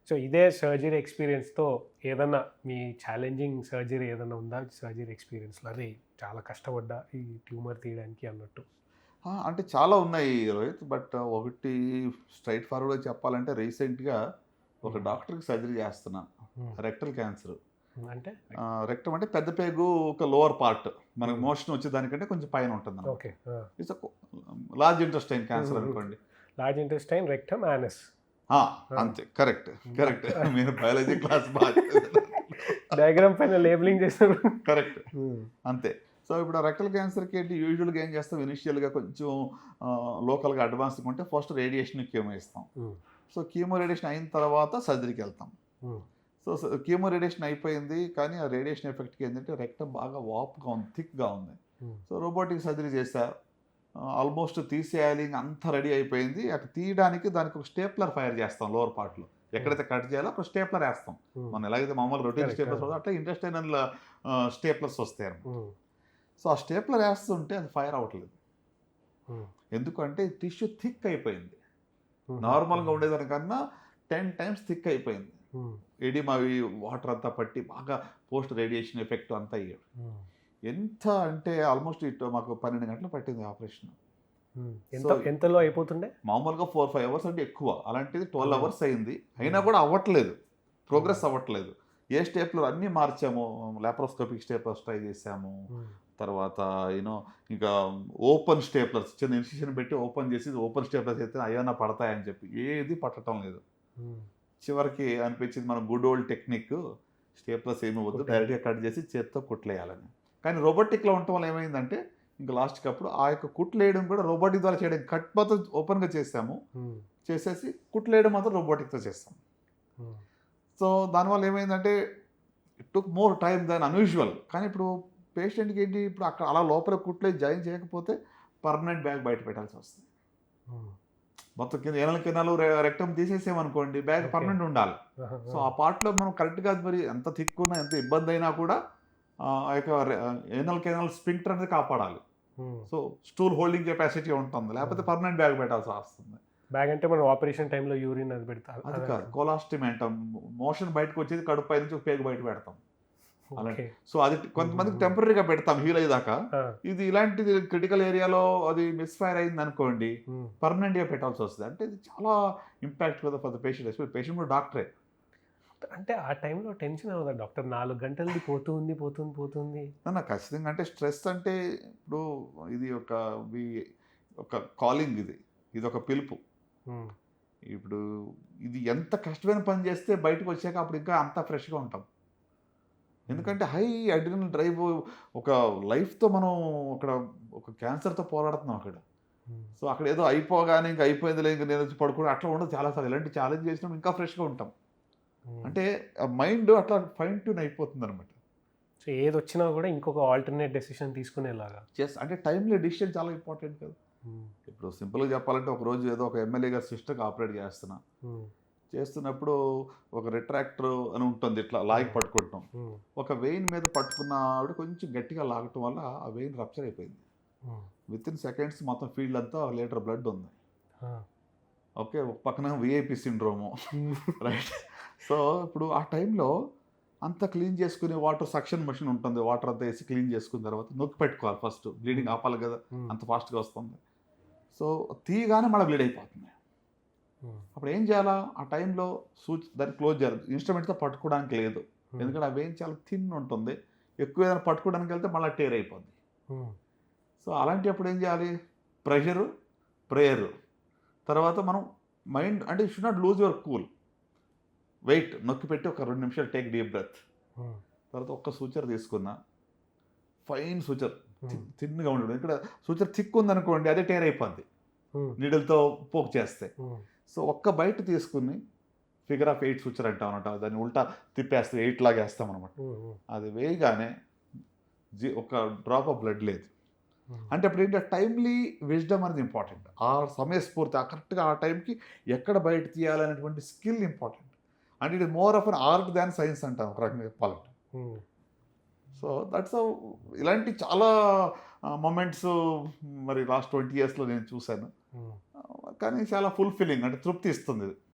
So ఇదే surgery ఎక్స్‌పీరియన్స్‌తో ఏదన్నా మీ ఛాలెంజింగ్ సర్జరీ ఏదన్నా ఉందా? సర్జరీ ఎక్స్‌పీరియన్స్‌లో అరే! చాలా కష్టపడ్డా ఈ ట్యూమర్ తీయడానికి అన్నట్టు. అంటే చాలా ఉన్నాయి రోహిత్. బట్ ఒకటి స్ట్రెయిట్ ఫార్వర్డ్‌గా చెప్పాలంటే రీసెంట్‌గా ఒక హ్మ్. డాక్టర్‌కి సర్జరీ చేస్తున్నా. హ్మ్. Rectal cancer. అంటే? రెక్టమ్ అంటే పెద్ద పేగు ఒక లోవర్ పార్ట్. మనకు హ్మ్. మోషన్ వచ్చేదానికంటే కొంచెం పైన ఉంటుందన్నమాట. ఓకే. ఆ! ఇట్స్ లార్జ్ ఇంటెస్టైన్ హ్మ్. క్యాన్సర్ హ్మ్. అనుకోండి. Large intestine, rectum, anus. ఆ! ఆ! అంతే. కరెక్ట్. కరెక్ట్. బా మీరు బయాలజీ క్లాస్ బాగా చదివారు. డయాగ్రామ్ పైన లేబులింగ్ చేస్తారు. కరెక్ట్. హ్మ్. అంతే. సో, ఇప్పుడు ఆ రెక్టల్ క్యాన్సర్‌కి ఏంటి యూజువల్‌గా ఏం చేస్తాం ఇనీషియల్‌గా కొంచెం లోకల్‌గా అడ్వాన్స్‌గా ఉంటే ఫస్ట్ రేడియేషన్, కీమో ఇస్తాం. హ్మ్. సో, కీమో రేడియేషన్ అయిన తర్వాత సర్జరీకెళ్తాం. హ్మ్. సో, కీమో రేడియేషన్ అయిపోయింది. కానీ ఆ రేడియేషన్ ఎఫెక్ట్‌కి ఏంటంటే రెక్టమ్ బాగా వాపుగా ఉంది. థిక్‌గా ఉంది. హ్మ్. సో, రోబోటిక్ సర్జరీ చేశా. ఆల్మోస్ట్ తీసేయాలి ఇంక అంతా రెడీ అయిపోయింది. అటు తీయడానికి దానికి ఒక స్టేప్లర్ ఫైర్ చేస్తాం లోవర్ పార్ట్‌లో. హ్మ్. ఎక్కడైతే కట్ చేయాలో అక్కడ స్టేప్లర్ ఏస్తాం. హ్మ్. మనం ఎలాగైతే మామూలుగా రొటీన్ కరెక్ట్. ఆ! స్టేప్లర్స్ వస్తాయో అట్లా ఇంటెస్టైనల్ స్టేప్లర్స్ వస్తాయన్నమాట. హ్మ్. సో, ఆ స్టేప్లర్ ఏస్తుంటే అది ఫైర్ అవ్వట్లేదు. హ్మ్. ఎందుకంటే టిష్యూ థిక్ అయిపోయింది. హుహు. నార్మల్‌గా హ్మ్. ఉండేదానికన్నా 10 టైమ్స్ థిక్ అయిపోయింది. హ్మ్. ఎడిమా అవి వాటర్ అంతా పట్టి బాగా పోస్ట్ రేడియేషన్ ఎఫెక్ట్ అంతా అయ్యాడు. హ్మ్. ఎంత అంటే ఆల్మోస్ట్ ఇటు మాకు 12 గంటలు పట్టింది ఆపరేషన్. హ్మ్. సో, ఎంతలో అయిపోతుండే? మామూలుగా 4, 5 అవర్స్ అంటే ఎక్కువ. అలాంటిది 12 12. అవర్స్ అయింది. అయినా హ్మ్. కూడా అవ్వట్లేదు. హ్మ్. ప్రోగ్రెస్ అవ్వట్లేదు. ఏ స్టేప్‌లర్ అన్నీ మార్చాము. లాప్రోస్కోపిక్ స్టేప్లర్స్ ట్రై చేసాము. హ్మ్. తర్వాత ఇంకా ఓపెన్ స్టేప్లర్స్ చిన్న ఇన్సిషన్ పెట్టి ఓపెన్ చేసి ఓపెన్ స్టేప్లర్స్ అయితే అయ్యన్నా పడతాయని చెప్పి ఏది పట్టటం లేదు. హ్మ్. చివరికి అనిపించింది మన గుడ్ ఓల్డ్ టెక్నిక్ స్టేప్లర్స్ ఏమి వద్దు కుట్టేయాలి. డైరెక్ట్‌గా కట్ చేసి చేత్తో కుట్లేయాలని. కానీ రోబోటిక్‌లో ఉండటం వల్ల ఏమైందంటే ఇంక లాస్ట్‌కి అప్పుడు ఆ యొక్క కుట్లేయడం కూడా రోబోటిక్ ద్వారా చేయడం కట్ మాత్రం ఓపెన్‌గా చేసాము. హ్మ్. చేసేసి కుట్లేయడం మాత్రం రోబోటిక్‌తో చేస్తాం. హ్మ్. సో, దానివల్ల ఏమైందంటే it took more time than unusual. కానీ ఇప్పుడు పేషెంట్‌కి ఏంటి ఇప్పుడు అక్కడ అలా లోపల కుట్లేసి జాయిన్ చేయకపోతే పర్మనెంట్ బ్యాగ్ బయట పెట్టాల్సొస్తుంది. హ్మ్. మొత్తం కింద ఏనల కినాలు రెక్టమ్ తీసేసామనుకోండి బ్యాగ్ ఓకే. పర్మనెంట్ ఉండాలి. ఆహా! సో, ఆ! ఆ పార్ట్‌లో మనం కరెక్ట్‌గా మరి ఎంత థిక్ ఉన్నా, ఎంత ఇబ్బందయినా కూడా ఆ యొక్క ఏనల్ కెనాల్ స్ఫింక్టర్ అనేది కాపాడాలి. హ్మ్. సో, స్టూల్ హోల్డింగ్ కెపాసిటీ ఉంటుంది. లేకపోతే అవును. Permanent bag పెట్టాల్సొస్తుంది. బ్యాగ్ అంటే మనం ఆపరేషన్ టైమ్‌లో యూరిన్ అది పెడతా అది కాదు. అదంటారు. కొలాస్టమీ అంటాం. మోషన్ బయటకొచ్చేది కడుపు పై నుంచి పేగు బయట పెడతాం. అలాంటి ఓకే. సో, అది కొంతమందికి హుహుహు. టెంపరరీగా పెడతాం హీల్ అయ్యేదాకా. ఆ! ఇది ఇలాంటిది క్రిటికల్ ఏరియాలో అది మిస్‌ఫైర్ అయిందనుకోండి, హ్మ్. పర్మనెంట్‌గా పెట్టాల్సొస్తది. అంటే ఇది చాలా ఇంపాక్ట్ కదా for the patient. Especially patient కూడా డాక్టరే. అంటే ఆ టైంలో టెన్షన్ అవ్వదా డాక్టర్? 4 గంటలది పోతుంది, పోతుంది, పోతుంది. ఖచ్చితంగా అంటే స్ట్రెస్ అంటే ఇప్పుడు ఇది వి ఒక కాలింగ్ ఇది. ఇదొక పిలుపు. హ్మ్. ఇప్పుడు ఇది ఎంత కష్టమైన పని చేస్తే బయటకొచ్చాక అప్పుడు ఇంకా అంత ఫ్రెష్‌గా ఉంటాం. హ్మ్. ఎందుకంటే హై అడ్రినల్ డ్రైవ్ ఒక లైఫ్‌తో మనం అక్కడ ఒక క్యాన్సర్‌తో పోరాడుతున్నాం అక్కడ. హ్మ్. సో, అక్కడ ఏదో అయిపోగానే ఇంక అయిపోయిందిలే ఇంక నేనొచ్చి పడుకోవడం అట్లా ఉండదు చాలా సార్లు. ఇలాంటి ఛాలెంజ్ చేసినప్పుడు ఇంకా ఫ్రెష్‌గా ఉంటాం. హ్మ్. అంటే ఆ మైండ్ అట్లా ఫైన్ ట్యూన్ అయిపోతుందనమాట. సో ఏదొచ్చినా గూడా ఇంకొక ఆల్టర్‌నేట్ డెసిషన్ తీసుకునేలాగా. అంటే టైమ్‌లో డెసిషన్ చాలా ఇంపార్టెంట్ కదా! హ్మ్. ఇప్పుడు సింపుల్‌గా చెప్పాలంటే ఒకరోజు ఏదో ఒక ఎమ్మెల్యే గారి సిస్టర్‌కి ఆపరేట్ చేస్తున్నా. హ్మ్. చేస్తున్నప్పుడు ఒక రిట్రాక్టర్ అని ఉంటుంది ఇట్లా లాగి హ్మ్. పట్టుకుంటాం. హ్మ్. ఒక వెయిన్ మీద పట్టుకున్న ఆవిడ కొంచెం గట్టిగా లాగటం వల్ల ఆ వెయిన్ రప్చర్ అయిపోయింది. హ్మ్. వితిన్ సెకండ్స్ మొత్తం ఫీల్డ్ అంతా లీటర్ బ్లడ్ ఉంది. ఆ! ఓకే. ఒక పక్కన వీఐపీ సిండ్రోము. హ్మ్. రైట్. సో, ఇప్పుడు ఆ టైంలో అంతా క్లీన్ చేసుకునే వాటర్ సక్షన్ మెషిన్ ఉంటుంది. వాటర్ అంతా ఏసి క్లీన్ చేసుకున్న తర్వాత నొక్కి పెట్టుకోవాలి ఫస్ట్. బ్లీడింగ్ హ్మ్. ఆపాలి కదా! హ్మ్. అంత ఫాస్ట్‌గా వస్తుంది. సో, తీయగానే మళ్ళా బ్లీడ్ అయిపోతుంది. హ్మ్. అప్పుడు ఏం చేయాలా? ఆ టైంలో దాన్ని క్లోజ్ చేయాలి. ఇన్‌స్ట్రుమెంట్‌తో పట్టుకోవడానికి లేదు. హ్మ్. ఎందుకంటే ఆ వెయిన్ చాలా థిన్ ఉంటుంది. ఎక్కువ ఏదైనా పట్టుకోవడానికెళ్తే మళ్ళా టేర్ అయిపోద్ది. హ్మ్. సో, అలాంటప్పుడు ఏం చేయాలి? Pressure, prayer. తర్వాత మనం మైండ్ అంటే you should not lose your cool. Weight నొక్కి పెట్టి ఒక 2 నిమిషాలు టేక్ డీప్ బ్రెత్. హ్మ్. తర్వాత ఒక్క సూచర్ తీసుకున్నా. ఫైన్ సూచర్ హ్మ్. థిన్‌గా ఉండడం. ఇక్కడ సూచర్ థిక్ ఉందనుకోండి అదే టేర్ అయిపోద్ది. హ్మ్. నీడిల్‌తో పోక్ చేస్తే. హ్మ్. సో, ఒక్క బైట్ తీసుకొని ఫిగర్ ఆఫ్ 8 సూచర్ అంటామనమాట. దాన్ని ఉల్టా తిప్పేస్తే 8 లాగా ఏస్తామనమాట. హ్మ్. హ్మ్. అది వేయగానే ఒక డ్రాప్ ఆఫ్ బ్లడ్ లేదు. హ్మ్. అంటే అప్పుడేంటి టైమ్‌లీ విజ్డమ్ అనేది ఇంపార్టెంట్. ఆ సమయస్ఫూర్తి కరెక్ట్‌గా ఆ టైంకి ఎక్కడ బయట తీయాలనేటువంటి స్కిల్ ఇంపార్టెంట్. అంటే it is more of an art than science అంటాం ఒక రకంగా చెప్పాలంటే. హ్మ్. సో, దట్స్ హౌ ఇలాంటి చాలా మొమెంట్స్ మరి లాస్ట్ 20 ఇయర్స్‌లో నేను చూసాను. హ్మ్. కానీ చాలా ఫుల్‌ఫిల్లింగ్ అంటే తృప్తి ఇస్తుంది.